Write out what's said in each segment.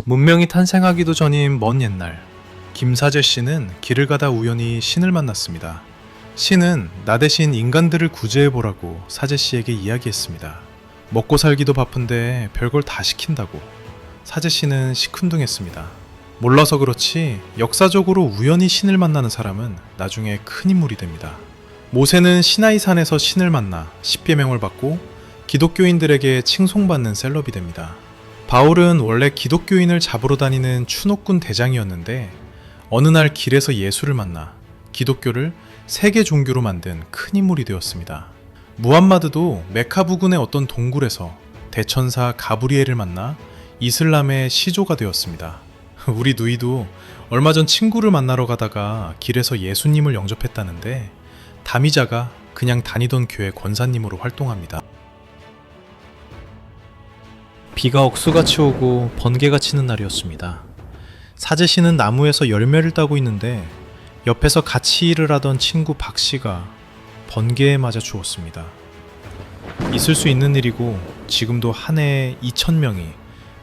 문명이 탄생하기도 전인 먼 옛날, 김사제 씨는 길을 가다 우연히 신을 만났습니다. 신은 나 대신 인간들을 구제해보라고 사제 씨에게 이야기했습니다. 먹고 살기도 바쁜데 별걸 다 시킨다고. 사제 씨는 시큰둥했습니다. 몰라서 그렇지 역사적으로 우연히 신을 만나는 사람은 나중에 큰 인물이 됩니다. 모세는 시나이산에서 신을 만나 십계명을 받고 기독교인들에게 칭송받는 셀럽이 됩니다. 바울은 원래 기독교인을 잡으러 다니는 추노꾼 대장이었는데 어느 날 길에서 예수를 만나 기독교를 세계 종교로 만든 큰 인물이 되었습니다. 무함마드도 메카 부근의 어떤 동굴에서 대천사 가브리엘을 만나 이슬람의 시조가 되었습니다. 우리 누이도 얼마 전 친구를 만나러 가다가 길에서 예수님을 영접했다는데 다미자가 그냥 다니던 교회 권사님으로 활동합니다. 비가 억수같이 오고 번개가 치는 날이었습니다. 사제씨는 나무에서 열매를 따고 있는데 옆에서 같이 일을 하던 친구 박씨가 번개에 맞아 죽었습니다. 있을 수 있는 일이고 지금도 한 해에 2,000명이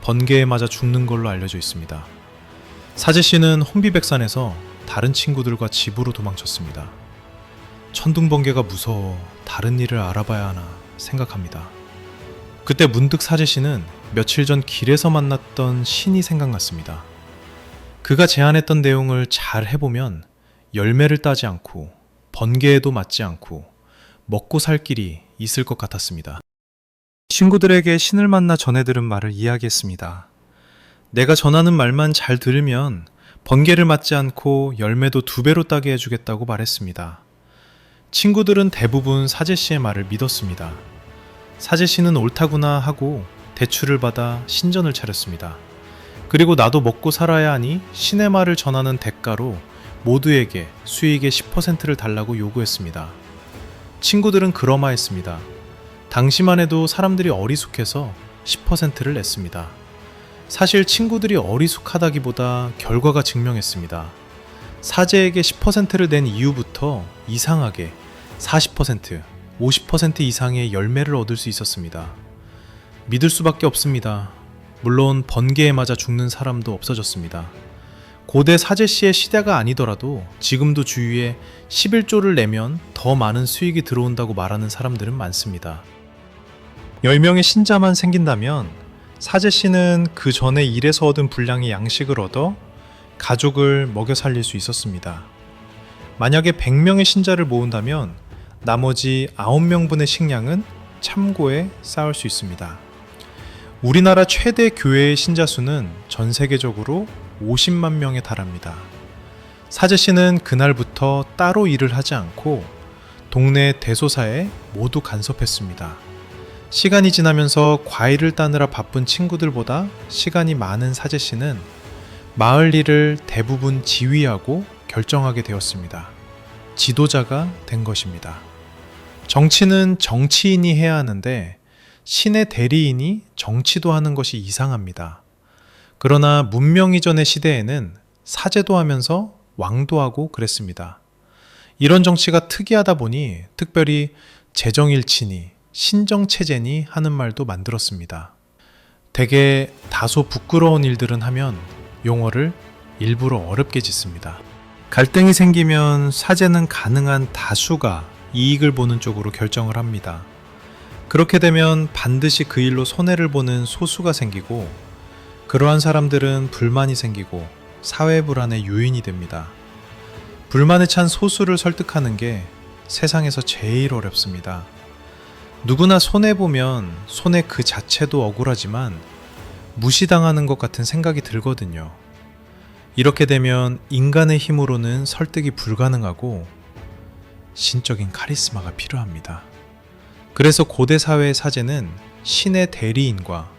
번개에 맞아 죽는 걸로 알려져 있습니다. 사제씨는 혼비백산에서 다른 친구들과 집으로 도망쳤습니다. 천둥번개가 무서워 다른 일을 알아봐야 하나 생각합니다. 그때 문득 사제씨는 며칠 전 길에서 만났던 신이 생각났습니다. 그가 제안했던 내용을 잘 해보면 열매를 따지 않고 번개에도 맞지 않고 먹고 살 길이 있을 것 같았습니다. 친구들에게 신을 만나 전해들은 말을 이야기했습니다. 내가 전하는 말만 잘 들으면 번개를 맞지 않고 열매도 2배로 따게 해주겠다고 말했습니다. 친구들은 대부분 사제씨의 말을 믿었습니다. 사제씨는 옳다구나 하고 대출을 받아 신전을 차렸습니다. 그리고 나도 먹고 살아야 하니 신의 말을 전하는 대가로 모두에게 수익의 10%를 달라고 요구했습니다. 친구들은 그러마했습니다. 당시만 해도 사람들이 어리숙해서 10%를 냈습니다. 사실 친구들이 어리숙하다기보다 결과가 증명했습니다. 사제에게 10%를 낸 이후부터 이상하게 40%, 50% 이상의 열매를 얻을 수 있었습니다. 믿을 수밖에 없습니다. 물론 번개에 맞아 죽는 사람도 없어졌습니다. 고대 사제씨의 시대가 아니더라도 지금도 주위에 11조를 내면 더 많은 수익이 들어온다고 말하는 사람들은 많습니다. 10명의 신자만 생긴다면 사제씨는 그 전에 일에서 얻은 분량의 양식을 얻어 가족을 먹여 살릴 수 있었습니다. 만약에 100명의 신자를 모은다면 나머지 9명분의 식량은 참고에 쌓을 수 있습니다. 우리나라 최대 교회의 신자 수는 전 세계적으로 50만 명에 달합니다. 사제씨는 그날부터 따로 일을 하지 않고 동네 대소사에 모두 간섭했습니다. 시간이 지나면서 과일을 따느라 바쁜 친구들보다 시간이 많은 사제씨는 마을 일을 대부분 지휘하고 결정하게 되었습니다. 지도자가 된 것입니다. 정치는 정치인이 해야 하는데 신의 대리인이 정치도 하는 것이 이상합니다. 그러나 문명 이전의 시대에는 사제도 하면서 왕도 하고 그랬습니다. 이런 정치가 특이하다 보니 특별히 재정일치니 신정체제니 하는 말도 만들었습니다. 대개 다소 부끄러운 일들은 하면 용어를 일부러 어렵게 짓습니다. 갈등이 생기면 사제는 가능한 다수가 이익을 보는 쪽으로 결정을 합니다. 그렇게 되면 반드시 그 일로 손해를 보는 소수가 생기고 그러한 사람들은 불만이 생기고 사회 불안의 요인이 됩니다. 불만에 찬 소수를 설득하는 게 세상에서 제일 어렵습니다. 누구나 손해보면 손해 그 자체도 억울하지만 무시당하는 것 같은 생각이 들거든요. 이렇게 되면 인간의 힘으로는 설득이 불가능하고 신적인 카리스마가 필요합니다. 그래서 고대 사회의 사제는 신의 대리인과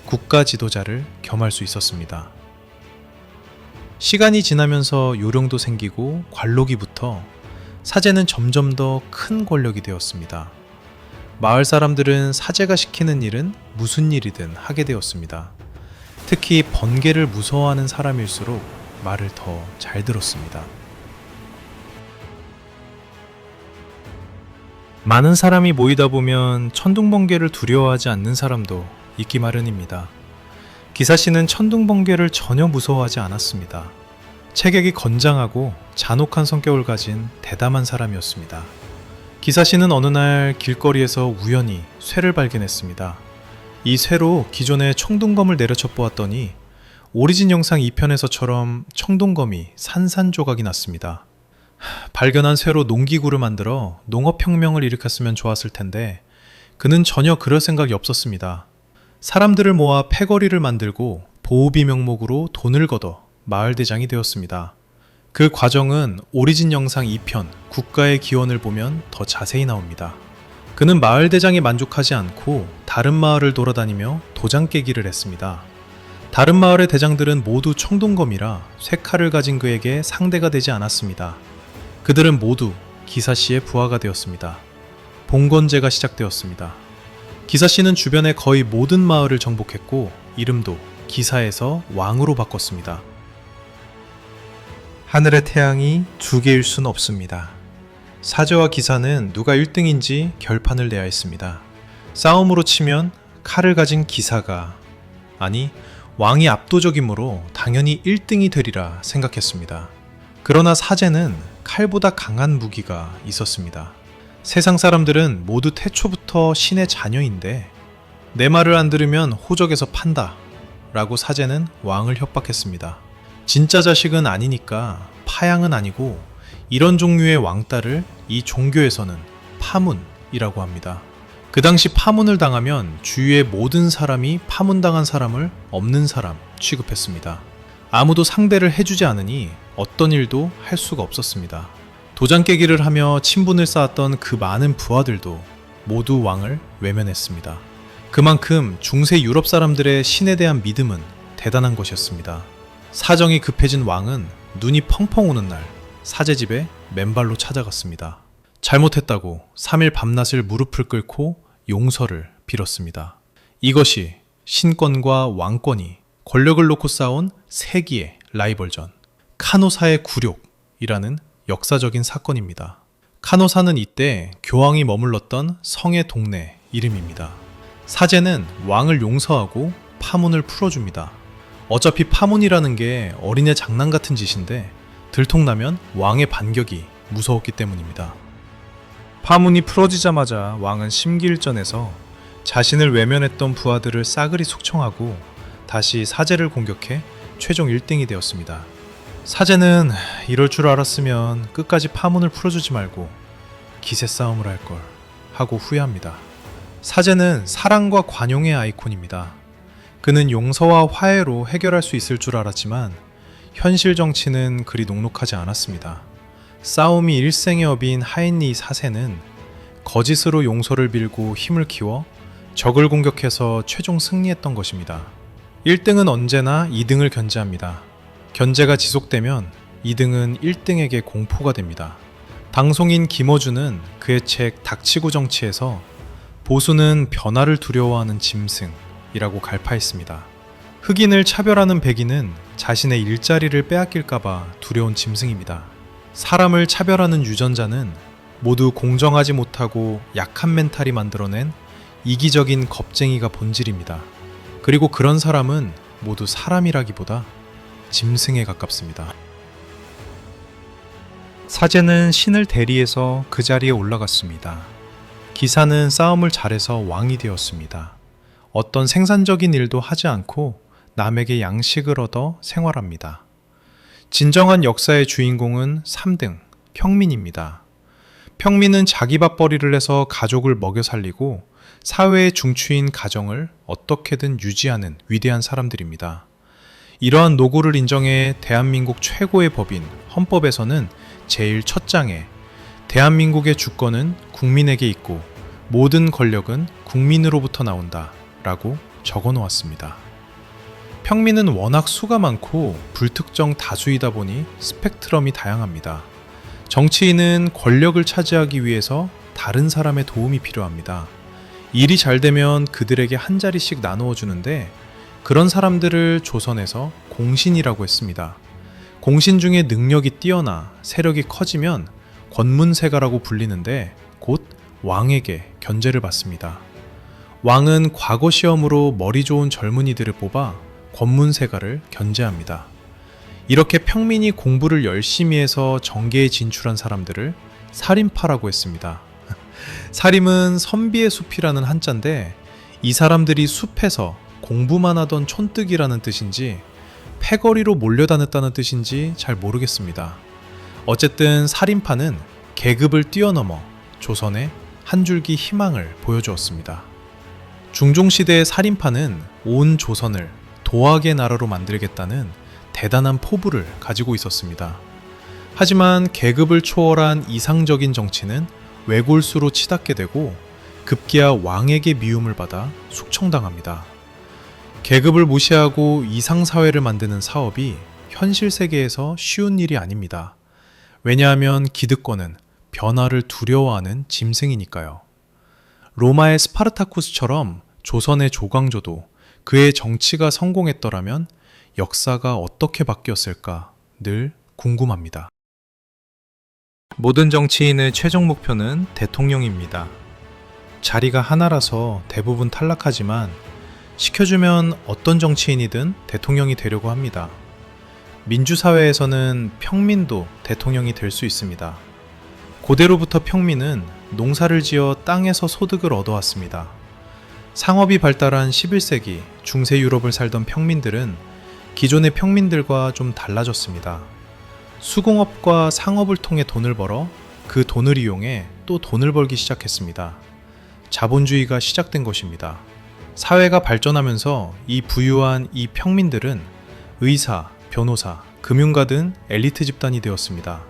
국가 지도자를 겸할 수 있었습니다. 시간이 지나면서 요령도 생기고 관록이부터 사제는 점점 더 큰 권력이 되었습니다. 마을 사람들은 사제가 시키는 일은 무슨 일이든 하게 되었습니다. 특히 번개를 무서워하는 사람일수록 말을 더 잘 들었습니다. 많은 사람이 모이다 보면 천둥번개를 두려워하지 않는 사람도 있기 마련입니다. 기사씨는 천둥번개를 전혀 무서워하지 않았습니다. 체격이 건장하고 잔혹한 성격을 가진 대담한 사람이었습니다. 기사씨는 어느 날 길거리에서 우연히 쇠를 발견했습니다. 이 쇠로 기존의 청동검을 내려쳐 보았더니 오리진 영상 2편에서처럼 청동검이 산산조각이 났습니다. 발견한 쇠로 농기구를 만들어 농업혁명을 일으켰으면 좋았을 텐데 그는 전혀 그럴 생각이 없었습니다. 사람들을 모아 패거리를 만들고 보호비 명목으로 돈을 걷어 마을대장이 되었습니다. 그 과정은 오리진 영상 2편 국가의 기원을 보면 더 자세히 나옵니다. 그는 마을대장에 만족하지 않고 다른 마을을 돌아다니며 도장 깨기를 했습니다. 다른 마을의 대장들은 모두 청동검이라 쇠칼을 가진 그에게 상대가 되지 않았습니다. 그들은 모두 기사씨의 부하가 되었습니다. 봉건제가 시작되었습니다. 기사씨는 주변의 거의 모든 마을을 정복했고 이름도 기사에서 왕으로 바꿨습니다. 하늘의 태양이 두 개일 순 없습니다. 사제와 기사는 누가 1등인지 결판을 내야 했습니다. 싸움으로 치면 칼을 가진 기사가, 아니 왕이 압도적이므로 당연히 1등이 되리라 생각했습니다. 그러나 사제는 칼보다 강한 무기가 있었습니다. 세상 사람들은 모두 태초부터 신의 자녀인데 내 말을 안 들으면 호적에서 판다 라고 사제는 왕을 협박했습니다. 진짜 자식은 아니니까 파양은 아니고 이런 종류의 왕따를 이 종교에서는 파문이라고 합니다. 그 당시 파문을 당하면 주위의 모든 사람이 파문당한 사람을 없는 사람 취급했습니다. 아무도 상대를 해주지 않으니 어떤 일도 할 수가 없었습니다. 도장 깨기를 하며 친분을 쌓았던 그 많은 부하들도 모두 왕을 외면했습니다. 그만큼 중세 유럽 사람들의 신에 대한 믿음은 대단한 것이었습니다. 사정이 급해진 왕은 눈이 펑펑 오는 날 사제 집에 맨발로 찾아갔습니다. 잘못했다고 3일 밤낮을 무릎을 꿇고 용서를 빌었습니다. 이것이 신권과 왕권이 권력을 놓고 싸운 세기의 라이벌전, 카노사의 굴욕이라는 역사적인 사건입니다. 카노사는 이때 교황이 머물렀던 성의 동네 이름입니다. 사제는 왕을 용서하고 파문을 풀어줍니다. 어차피 파문이라는 게 어린애 장난 같은 짓인데 들통나면 왕의 반격이 무서웠기 때문입니다. 파문이 풀어지자마자 왕은 심기일전에서 자신을 외면했던 부하들을 싸그리 숙청하고 다시 사제를 공격해 최종 1등이 되었습니다. 사제는 이럴 줄 알았으면 끝까지 파문을 풀어주지 말고 기세 싸움을 할 걸 하고 후회합니다. 사제는 사랑과 관용의 아이콘입니다. 그는 용서와 화해로 해결할 수 있을 줄 알았지만 현실 정치는 그리 녹록하지 않았습니다. 싸움이 일생의 업인 하인리 4세는 거짓으로 용서를 빌고 힘을 키워 적을 공격해서 최종 승리했던 것입니다. 1등은 언제나 2등을 견제합니다. 견제가 지속되면 2등은 1등에게 공포가 됩니다. 당송인 김어준은 그의 책 닥치고 정치에서 보수는 변화를 두려워하는 짐승이라고 갈파했습니다. 흑인을 차별하는 백인은 자신의 일자리를 빼앗길까봐 두려운 짐승입니다. 사람을 차별하는 유전자는 모두 공정하지 못하고 약한 멘탈이 만들어낸 이기적인 겁쟁이가 본질입니다. 그리고 그런 사람은 모두 사람이라기보다 짐승에 가깝습니다. 사제는 신을 대리해서 그 자리에 올라갔습니다. 기사는 싸움을 잘해서 왕이 되었습니다. 어떤 생산적인 일도 하지 않고 남에게 양식을 얻어 생활합니다. 진정한 역사의 주인공은 3등, 평민입니다. 평민은 자기 밥벌이를 해서 가족을 먹여 살리고 사회의 중추인 가정을 어떻게든 유지하는 위대한 사람들입니다. 이러한 노고를 인정해 대한민국 최고의 법인 헌법에서는 제일 첫 장에 대한민국의 주권은 국민에게 있고 모든 권력은 국민으로부터 나온다 라고 적어 놓았습니다. 평민은 워낙 수가 많고 불특정 다수이다 보니 스펙트럼이 다양합니다. 정치인은 권력을 차지하기 위해서 다른 사람의 도움이 필요합니다. 일이 잘 되면 그들에게 한 자리씩 나누어 주는데 그런 사람들을 조선에서 공신이라고 했습니다. 공신 중에 능력이 뛰어나 세력이 커지면 권문세가라고 불리는데 곧 왕에게 견제를 받습니다. 왕은 과거 시험으로 머리 좋은 젊은이들을 뽑아 권문세가를 견제합니다. 이렇게 평민이 공부를 열심히 해서 정계에 진출한 사람들을 사림파라고 했습니다. 사림은 선비의 숲이라는 한자인데 이 사람들이 숲에서 공부만 하던 촌뜨기라는 뜻인지 패거리로 몰려다녔다는 뜻인지 잘 모르겠습니다. 어쨌든 사림파는 계급을 뛰어넘어 조선에 한 줄기 희망을 보여주었습니다. 중종시대의 사림파는 온 조선을 도학의 나라로 만들겠다는 대단한 포부를 가지고 있었습니다. 하지만 계급을 초월한 이상적인 정치는 외골수로 치닫게 되고 급기야 왕에게 미움을 받아 숙청당합니다. 계급을 무시하고 이상사회를 만드는 사업이 현실 세계에서 쉬운 일이 아닙니다. 왜냐하면 기득권은 변화를 두려워하는 짐승이니까요. 로마의 스파르타쿠스처럼 조선의 조광조도 그의 정치가 성공했더라면 역사가 어떻게 바뀌었을까 늘 궁금합니다. 모든 정치인의 최종 목표는 대통령입니다. 자리가 하나라서 대부분 탈락하지만 시켜주면 어떤 정치인이든 대통령이 되려고 합니다. 민주사회에서는 평민도 대통령이 될 수 있습니다. 고대로부터 평민은 농사를 지어 땅에서 소득을 얻어왔습니다. 상업이 발달한 11세기 중세 유럽을 살던 평민들은 기존의 평민들과 좀 달라졌습니다. 수공업과 상업을 통해 돈을 벌어 그 돈을 이용해 또 돈을 벌기 시작했습니다. 자본주의가 시작된 것입니다. 사회가 발전하면서 이 부유한 이 평민들은 의사, 변호사, 금융가 등 엘리트 집단이 되었습니다.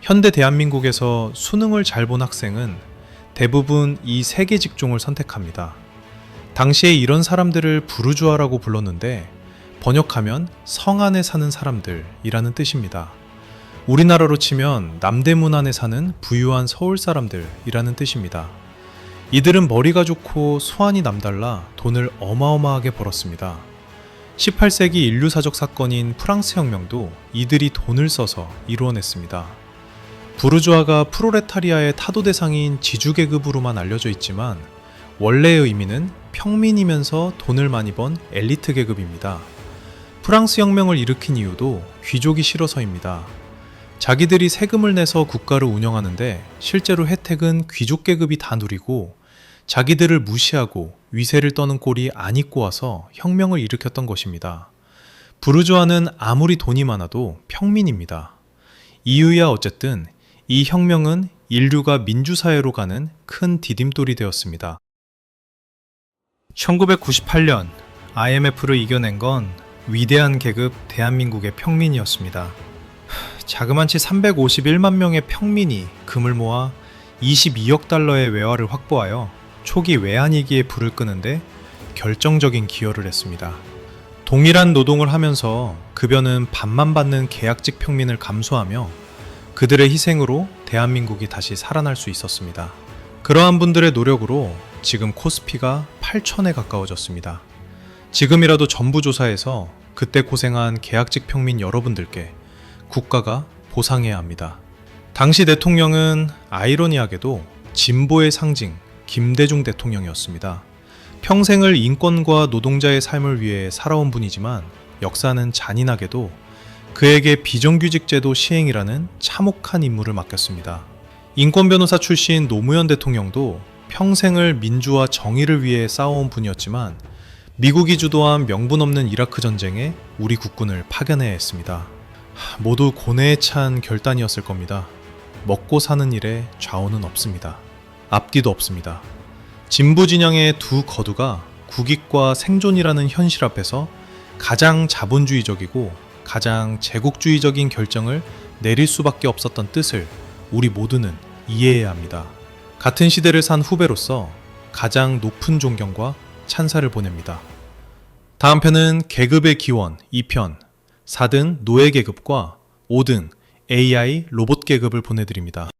현대 대한민국에서 수능을 잘 본 학생은 대부분 이 세 개 직종을 선택합니다. 당시에 이런 사람들을 부르주아라고 불렀는데 번역하면 성 안에 사는 사람들이라는 뜻입니다. 우리나라로 치면 남대문 안에 사는 부유한 서울 사람들이라는 뜻입니다. 이들은 머리가 좋고 수완이 남달라 돈을 어마어마하게 벌었습니다. 18세기 인류사적 사건인 프랑스 혁명도 이들이 돈을 써서 이루어냈습니다. 부르주아가 프로레타리아의 타도 대상인 지주계급으로만 알려져 있지만 원래의 의미는 평민이면서 돈을 많이 번 엘리트 계급입니다. 프랑스 혁명을 일으킨 이유도 귀족이 싫어서입니다. 자기들이 세금을 내서 국가를 운영하는데 실제로 혜택은 귀족 계급이 다 누리고 자기들을 무시하고 위세를 떠는 꼴이 안 입고 와서 혁명을 일으켰던 것입니다. 부르주아는 아무리 돈이 많아도 평민입니다. 이유야 어쨌든 이 혁명은 인류가 민주사회로 가는 큰 디딤돌이 되었습니다. 1998년 IMF를 이겨낸 건 위대한 계급 대한민국의 평민이었습니다. 자그만치 351만 명의 평민이 금을 모아 22억 달러의 외화를 확보하여 초기 외환위기에 불을 끄는데 결정적인 기여를 했습니다. 동일한 노동을 하면서 급여는 반만 받는 계약직 평민을 감수하며 그들의 희생으로 대한민국이 다시 살아날 수 있었습니다. 그러한 분들의 노력으로 지금 코스피가 8천에 가까워졌습니다. 지금이라도 전부조사해서 그때 고생한 계약직 평민 여러분들께 국가가 보상해야 합니다. 당시 대통령은 아이러니하게도 진보의 상징 김대중 대통령이었습니다. 평생을 인권과 노동자의 삶을 위해 살아온 분이지만 역사는 잔인하게도 그에게 비정규직 제도 시행이라는 참혹한 임무를 맡겼습니다. 인권변호사 출신 노무현 대통령도 평생을 민주와 정의를 위해 싸워온 분이었지만 미국이 주도한 명분 없는 이라크 전쟁에 우리 국군을 파견해야 했습니다. 모두 고뇌에 찬 결단이었을 겁니다. 먹고 사는 일에 좌우는 없습니다. 앞뒤도 없습니다. 진보 진영의 두 거두가 국익과 생존이라는 현실 앞에서 가장 자본주의적이고 가장 제국주의적인 결정을 내릴 수밖에 없었던 뜻을 우리 모두는 이해해야 합니다. 같은 시대를 산 후배로서 가장 높은 존경과 찬사를 보냅니다. 다음 편은 계급의 기원 2편 4등 노예 계급과 5등 AI 로봇 계급을 보내드립니다.